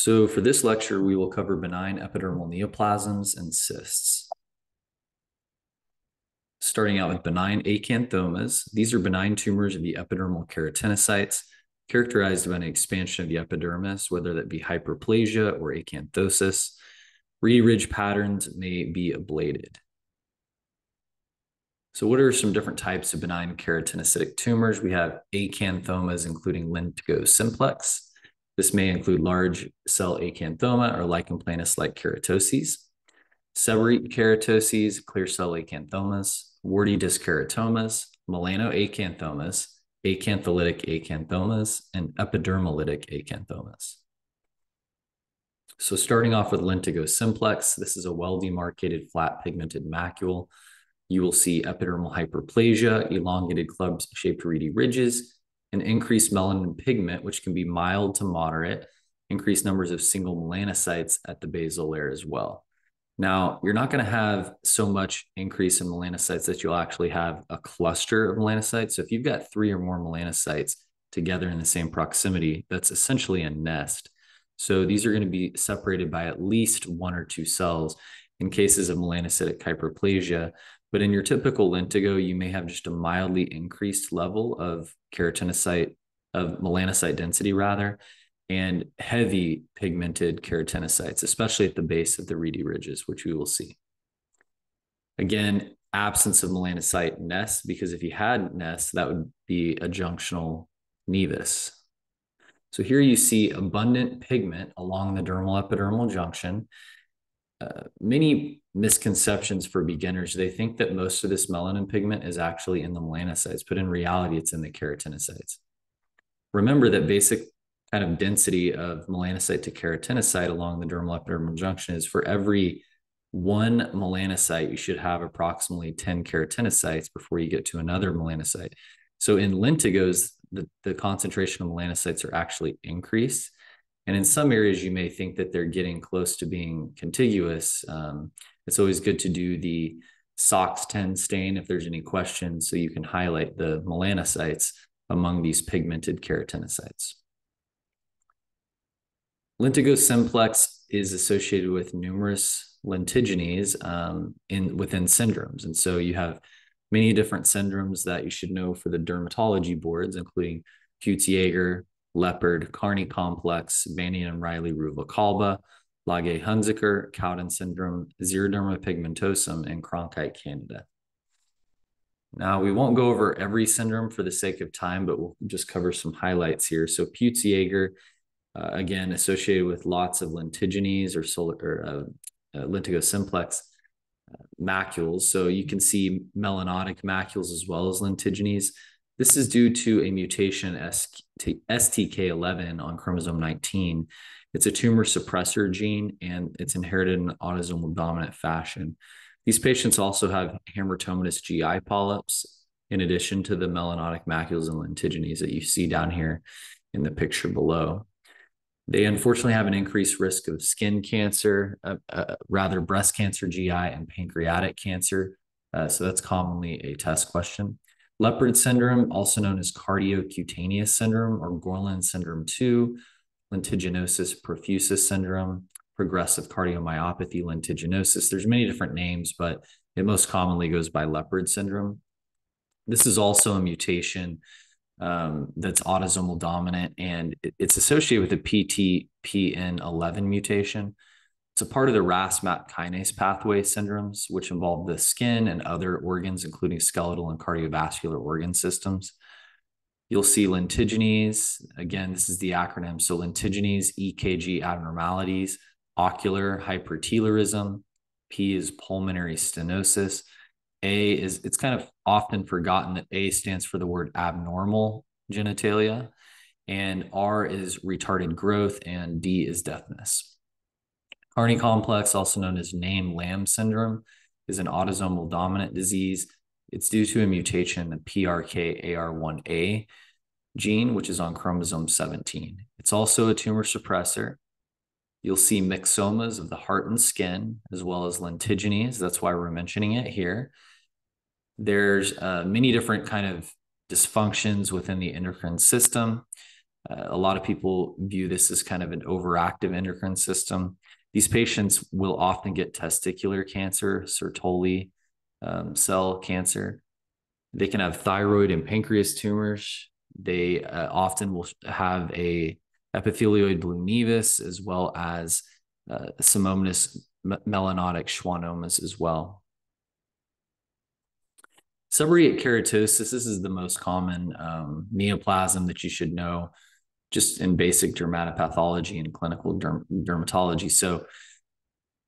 So for this lecture, we will cover benign epidermal neoplasms and cysts. Starting out with benign acanthomas. These are benign tumors of the epidermal keratinocytes, characterized by an expansion of the epidermis, whether that be hyperplasia or acanthosis. Reedy ridge patterns may be ablated. So what are some different types of benign keratinocytic tumors? We have acanthomas, including lentigo simplex. This may include large cell acanthoma or lichen planus-like keratoses, seborrheic keratoses, clear cell acanthomas, warty disc keratomas, melanoacanthomas, acantholytic acanthomas, and epidermolytic acanthomas. So starting off with lentigo simplex, this is a well-demarcated flat pigmented macule. You will see epidermal hyperplasia, elongated club-shaped reedy ridges, and increased melanin pigment, which can be mild to moderate, increased numbers of single melanocytes at the basal layer as well. Now, you're not going to have so much increase in melanocytes that you'll actually have a cluster of melanocytes. So if you've got 3 or more melanocytes together in the same proximity, that's essentially a nest. So these are going to be separated by at least 1 or 2 cells in cases of melanocytic hyperplasia. But in your typical lentigo, you may have just a mildly increased level of melanocyte density rather, and heavy pigmented keratinocytes, especially at the base of the reedy ridges, which we will see. Again, absence of melanocyte nests, because if you had nests, that would be a junctional nevus. So here you see abundant pigment along the dermal epidermal junction. Many misconceptions for beginners. They think that most of this melanin pigment is actually in the melanocytes, but in reality, it's in the keratinocytes. Remember that basic kind of density of melanocyte to keratinocyte along the dermal epidermal junction is for every 1 melanocyte, you should have approximately 10 keratinocytes before you get to another melanocyte. So in lentigos, the concentration of melanocytes are actually increased. And in some areas, you may think that they're getting close to being contiguous. It's always good to do the SOX10 stain if there's any questions, so you can highlight the melanocytes among these pigmented keratinocytes. Lentigo simplex is associated with numerous lentiginous within syndromes. And so you have many different syndromes that you should know for the dermatology boards, including Peutz-Jeghers, Leopard, Carney complex, Banyan and Riley Ruvalcaba, Lage-Hunziker, Cowden syndrome, xeroderma pigmentosum, and Cronkite candida. Now, we won't go over every syndrome for the sake of time, but we'll just cover some highlights here. So Peutz-Jeghers, again, associated with lots of lentiginous or lentigo simplex macules. So you can see melanotic macules as well as lentiginous. This is due to a mutation STK11 on chromosome 19. It's a tumor suppressor gene, and it's inherited in an autosomal dominant fashion. These patients also have hamartomatous GI polyps, in addition to the melanotic macules and lentiginous that you see down here in the picture below. They unfortunately have an increased risk of skin cancer, rather breast cancer, GI, and pancreatic cancer. So that's commonly a test question. Leopard syndrome, also known as cardiocutaneous syndrome or Gorlin syndrome 2, lentiginosus profusus syndrome, progressive cardiomyopathy lentiginosus. There's many different names, but it most commonly goes by Leopard syndrome. This is also a mutation that's autosomal dominant, and it's associated with the PTPN11 mutation. It's a part of the RAS-MAP kinase pathway syndromes, which involve the skin and other organs, including skeletal and cardiovascular organ systems. You'll see lentiginous. Again, this is the acronym. So lentiginous, EKG abnormalities, ocular hypertelorism. P is pulmonary stenosis. A is, it's kind of often forgotten that A stands for the word abnormal genitalia, and R is retarded growth, and D is deafness. Carney complex, also known as Name-Lamb syndrome, is an autosomal dominant disease. It's due to a mutation in the PRKAR1A gene, which is on chromosome 17. It's also a tumor suppressor. You'll see myxomas of the heart and skin, as well as lentiginous. That's why we're mentioning it here. There's many different kind of dysfunctions within the endocrine system. A lot of people view this as kind of an overactive endocrine system. These patients will often get testicular cancer, Sertoli cell cancer. They can have thyroid and pancreas tumors. They often will have a epithelioid blue nevus, as well as Simonis melanotic schwannomas as well. Seborrheic keratosis, this is the most common neoplasm that you should know just in basic dermatopathology and clinical dermatology. So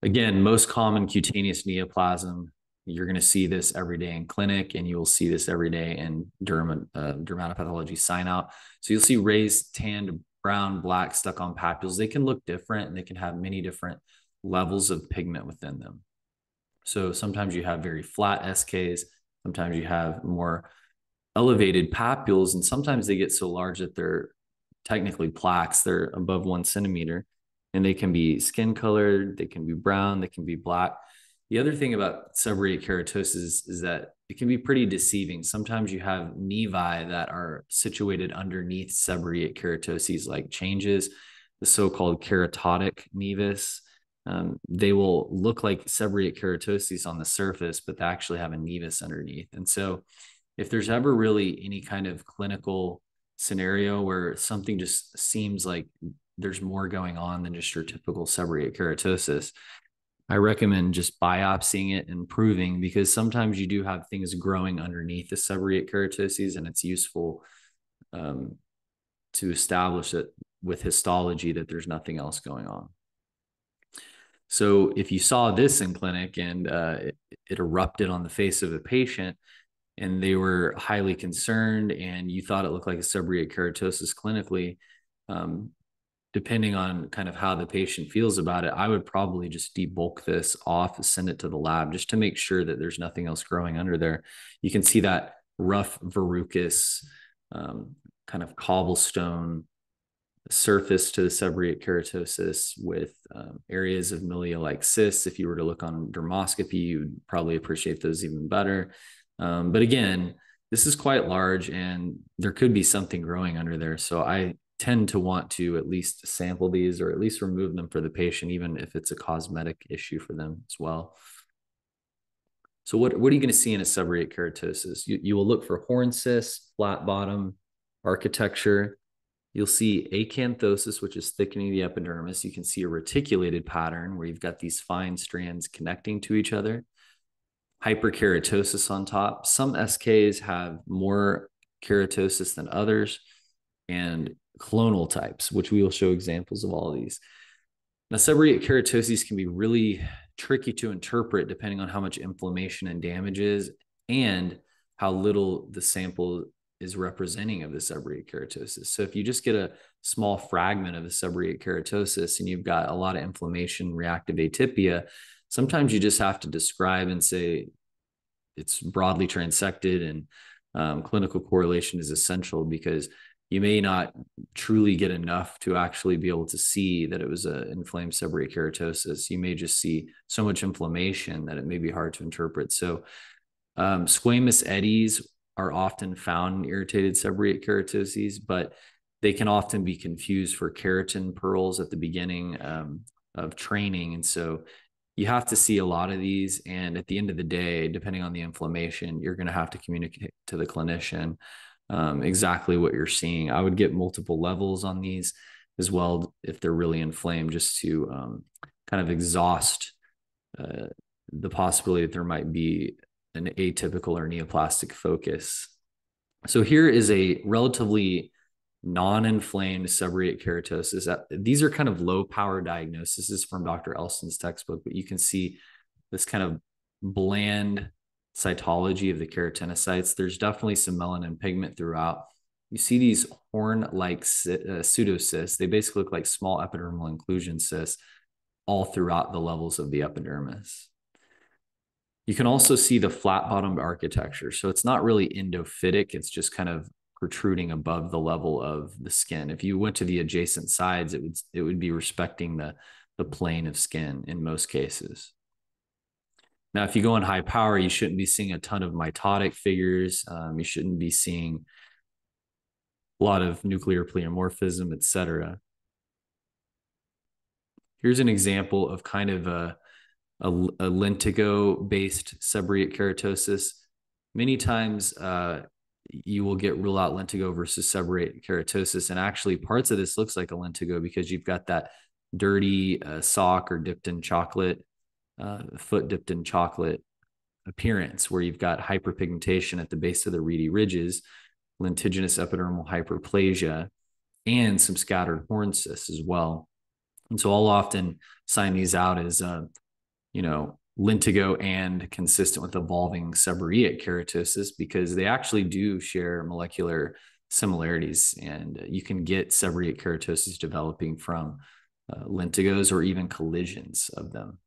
again, most common cutaneous neoplasm, you're going to see this every day in clinic, and you will see this every day in dermatopathology sign out. So you'll see raised, tanned, brown, black, stuck on papules. They can look different, and they can have many different levels of pigment within them. So sometimes you have very flat SKs, sometimes you have more elevated papules, and sometimes they get so large that they're technically plaques. They're above 1 centimeter, and they can be skin colored, they can be brown, they can be black. The other thing about seborrheic keratosis is that it can be pretty deceiving. Sometimes you have nevi that are situated underneath seborrheic keratoses, like changes, the so-called keratotic nevus. They will look like seborrheic keratoses on the surface, but they actually have a nevus underneath. And so if there's ever really any kind of clinical scenario where something just seems like there's more going on than just your typical seborrheic keratosis, I recommend just biopsying it and proving, because sometimes you do have things growing underneath the seborrheic keratoses, and it's useful to establish it with histology that there's nothing else going on. So if you saw this in clinic and it erupted on the face of a patient, and they were highly concerned, and you thought it looked like a seborrheic keratosis clinically, depending on kind of how the patient feels about it, I would probably just debulk this off, send it to the lab just to make sure that there's nothing else growing under there. You can see that rough verrucous kind of cobblestone surface to the seborrheic keratosis with areas of milia-like cysts. If you were to look on dermoscopy, you'd probably appreciate those even better. But again, this is quite large, and there could be something growing under there. So I tend to want to at least sample these, or at least remove them for the patient, even if it's a cosmetic issue for them as well. So what are you going to see in a seborrheic keratosis? You will look for horn cysts, flat bottom, architecture. You'll see acanthosis, which is thickening the epidermis. You can see a reticulated pattern where you've got these fine strands connecting to each other. Hyperkeratosis on top. Some SKs have more keratosis than others, and clonal types, which we will show examples of all of these. Now, seborrheic keratoses can be really tricky to interpret depending on how much inflammation and damage is, and how little the sample is representing of the seborrheic keratosis. So if you just get a small fragment of a seborrheic keratosis and you've got a lot of inflammation, reactive atypia, sometimes you just have to describe and say it's broadly transected, and clinical correlation is essential, because you may not truly get enough to actually be able to see that it was an inflamed seborrheic keratosis. You may just see so much inflammation that it may be hard to interpret. So squamous eddies are often found in irritated seborrheic keratoses, but they can often be confused for keratin pearls at the beginning of training. And so you have to see a lot of these. And at the end of the day, depending on the inflammation, you're going to have to communicate to the clinician exactly what you're seeing. I would get multiple levels on these as well if they're really inflamed, just to kind of exhaust the possibility that there might be an atypical or neoplastic focus. So here is a relatively non-inflamed seborrheic keratosis. These are kind of low power diagnoses from Dr. Elston's textbook, but you can see this kind of bland cytology of the keratinocytes. There's definitely some melanin pigment throughout. You see these horn-like pseudocysts. They basically look like small epidermal inclusion cysts all throughout the levels of the epidermis. You can also see the flat-bottomed architecture. So it's not really endophytic. It's just kind of protruding above the level of the skin. If you went to the adjacent sides, it would be respecting the plane of skin in most cases. Now, if you go in high power, you shouldn't be seeing a ton of mitotic figures. You shouldn't be seeing a lot of nuclear pleomorphism, etc. Here's an example of kind of a lentigo-based seborrheic keratosis. Many times you will get rule out lentigo versus seborrheic keratosis, and actually parts of this looks like a lentigo because you've got that dirty sock or dipped in chocolate, foot dipped in chocolate appearance where you've got hyperpigmentation at the base of the reedy ridges, lentiginous epidermal hyperplasia, and some scattered horn cysts as well. And so I'll often sign these out as, lentigo and consistent with evolving seborrheic keratosis because they actually do share molecular similarities. And you can get seborrheic keratosis developing from lentigos or even collisions of them.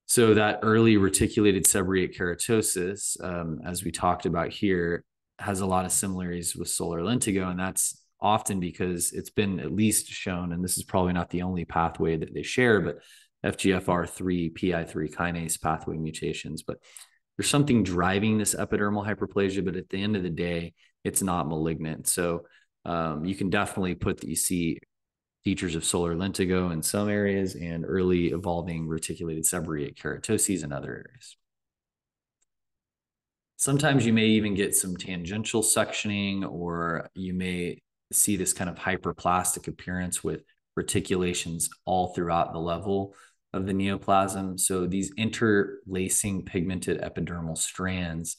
So that early reticulated seborrheic keratosis, as we talked about here, has a lot of similarities with solar lentigo, and that's often because it's been at least shown, and this is probably not the only pathway that they share, but FGFR3, PI3 kinase pathway mutations. But there's something driving this epidermal hyperplasia, but at the end of the day, it's not malignant. So you can definitely put that you see features of solar lentigo in some areas and early evolving reticulated seborrheic keratoses in other areas. Sometimes you may even get some tangential sectioning, or you may see this kind of hyperplastic appearance with reticulations all throughout the level of the neoplasm. So these interlacing pigmented epidermal strands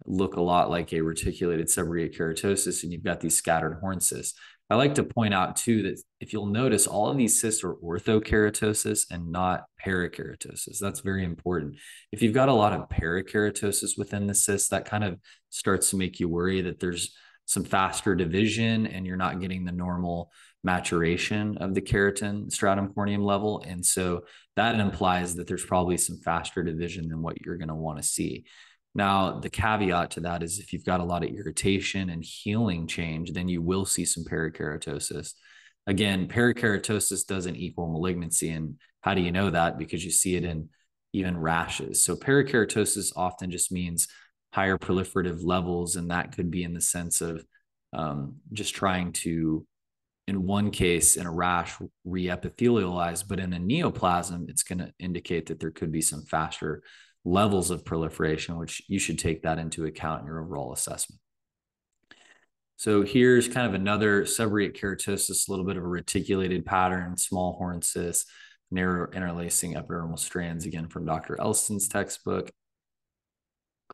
look a lot like a reticulated seborrheic keratosis, and you've got these scattered horn cysts. I like to point out too that if you'll notice, all of these cysts are orthokeratosis and not parakeratosis. That's very important. If you've got a lot of parakeratosis within the cyst, that kind of starts to make you worry that there's some faster division and you're not getting the normal maturation of the keratin stratum corneum level. And so that implies that there's probably some faster division than what you're going to want to see. Now, the caveat to that is if you've got a lot of irritation and healing change, then you will see some parakeratosis. Again, parakeratosis doesn't equal malignancy. And how do you know that? Because you see it in even rashes. So parakeratosis often just means higher proliferative levels, and that could be in the sense of just trying to, in one case, in a rash, re-epithelialize, but in a neoplasm, it's going to indicate that there could be some faster levels of proliferation, which you should take that into account in your overall assessment. So here's kind of another seborrheic keratosis, a little bit of a reticulated pattern, small horn cysts, narrow interlacing epidermal strands, again from Dr. Elston's textbook.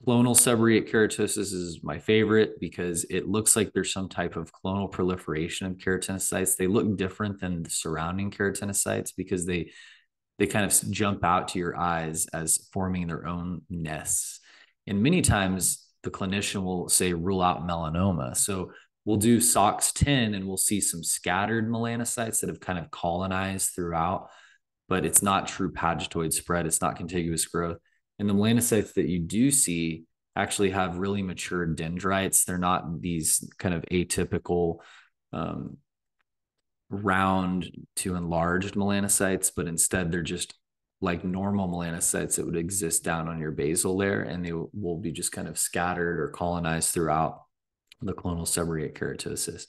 Clonal seborrheic keratosis is my favorite because it looks like there's some type of clonal proliferation of keratinocytes. They look different than the surrounding keratinocytes because they kind of jump out to your eyes as forming their own nests. And many times the clinician will say, rule out melanoma. So we'll do SOX10 and we'll see some scattered melanocytes that have kind of colonized throughout, but it's not true pagetoid spread. It's not contiguous growth. And the melanocytes that you do see actually have really mature dendrites. They're not these kind of atypical round to enlarged melanocytes, but instead they're just like normal melanocytes that would exist down on your basal layer, and they will be just kind of scattered or colonized throughout the clonal seborrheic keratosis.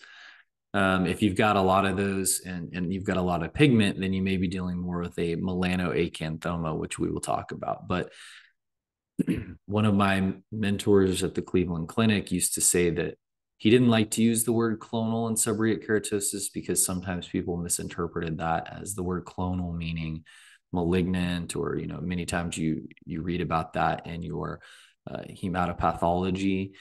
If you've got a lot of those and you've got a lot of pigment, then you may be dealing more with a melanoacanthoma, which we will talk about. But one of my mentors at the Cleveland Clinic used to say that he didn't like to use the word clonal in seborrheic keratosis because sometimes people misinterpreted that as the word clonal meaning malignant, or many times you read about that in your hematopathology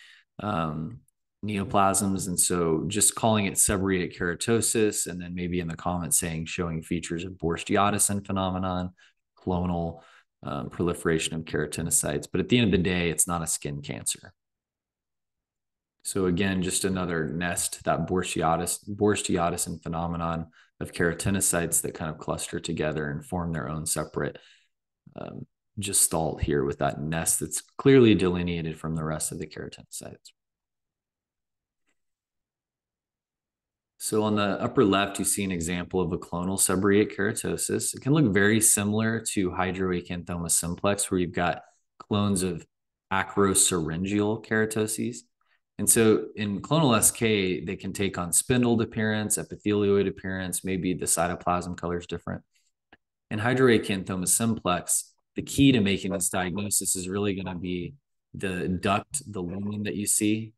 neoplasms. And so just calling it seborrheic keratosis, and then maybe in the comments saying showing features of Borst-Yadison phenomenon, clonal proliferation of keratinocytes. But at the end of the day, it's not a skin cancer. So again, just another nest, that Borst-Yadison phenomenon of keratinocytes that kind of cluster together and form their own separate gestalt here with that nest that's clearly delineated from the rest of the keratinocytes. So on the upper left, you see an example of a clonal seborrheic keratosis. It can look very similar to hydroacanthoma simplex, where you've got clones of acrosyringeal keratoses. And so in clonal SK, they can take on spindled appearance, epithelioid appearance, maybe the cytoplasm color is different. In hydroacanthoma simplex, the key to making this diagnosis is really going to be the duct, the lumen that you see